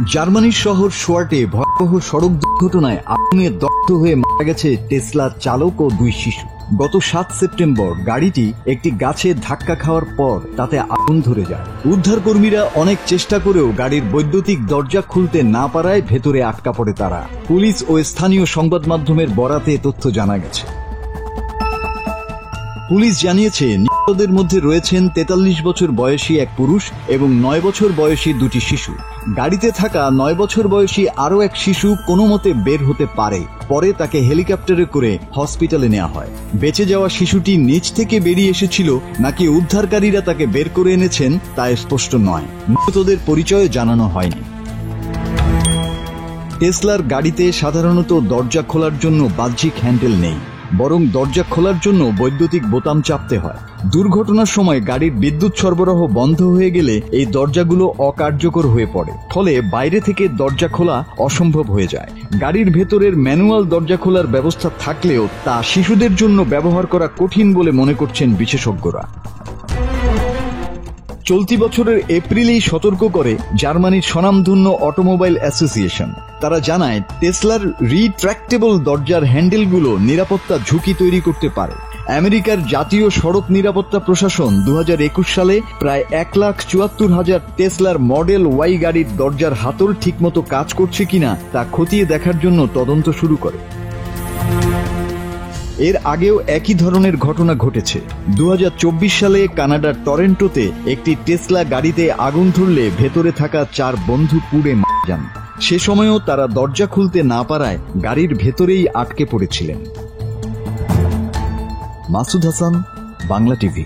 জার্মানির শহর শোয়ার্টে ভয়াবহ সড়ক দুর্ঘটনায় আগুনে দগ্ধ হয়ে মারা গেছে টেসলার চালক ও 2 শিশু। গত 7 সেপ্টেম্বর গাড়িটি একটি গাছে ধাক্কা খাওয়ার পর তাতে আগুন ধরে যায়। উদ্ধারকর্মীরা অনেক চেষ্টা করেও গাড়ির বৈদ্যুতিক দরজা খুলতে না পারায় ভেতরে আটকা পড়ে তারা। পুলিশ ও স্থানীয় সংবাদ মাধ্যমের বরাতে তথ্য জানা গেছে। পুলিশ জানিয়েছে নিহতদের মধ্যে রয়েছেন 43 বছর বয়সী এক পুরুষ এবং 9 বছর বয়সী 2টি শিশু। গাড়িতে থাকা 9 বছর বয়সী আরও এক শিশু কোনো মতে বের হতে পারে, পরে তাকে হেলিকপ্টারে করে হসপিটালে নেওয়া হয়। বেঁচে যাওয়া শিশুটি নিচ থেকে বেরিয়ে এসেছিল নাকি উদ্ধারকারীরা তাকে বের করে এনেছেন তা স্পষ্ট নয়। নিহতদের পরিচয় জানানো হয়নি। টেসলার গাড়িতে সাধারণত দরজা খোলার জন্য বাহ্যিক হ্যান্ডেল নেই, বরং দরজা খোলার জন্য বৈদ্যুতিক বোতাম চাপতে হয়। দুর্ঘটনার সময় গাড়ির বিদ্যুৎ সরবরাহ বন্ধ হয়ে গেলে এই দরজাগুলো অকার্যকর হয়ে পড়ে, ফলে বাইরে থেকে দরজা খোলা অসম্ভব হয়ে যায়। গাড়ির ভেতরের ম্যানুয়াল দরজা খোলার ব্যবস্থা থাকলেও তা শিশুদের জন্য ব্যবহার করা কঠিন বলে মনে করছেন বিশেষজ্ঞরা। চলতি বছরের এপ্রিলেই সতর্ক করে জার্মানির স্বনামধন্য অটোমোবাইল অ্যাসোসিয়েশন। তারা জানায় টেসলার রিট্র্যাক্টেবল দরজার হ্যান্ডেলগুলো নিরাপত্তা ঝুঁকি তৈরি করতে পারে। আমেরিকার জাতীয় সড়ক নিরাপত্তা প্রশাসন 2021 সালে প্রায় 1,74,000 টেসলার মডেল ওয়াই গাড়ির দরজার হাতল ঠিকমতো কাজ করছে কিনা তা খতিয়ে দেখার জন্য তদন্ত শুরু করে। এর আগেও একই ধরনের ঘটনা ঘটেছে। 2024 সালে কানাডার টরেন্টোতে একটি টেসলা গাড়িতে আগুন ধরলে ভেতরে থাকা 4 বন্ধু পুড়ে মারা যান। সে সময়ও তারা দরজা খুলতে না পারায় গাড়ির ভেতরেই আটকে পড়েছিলেন। মাসুদ হাসান, বাংলা টিভি।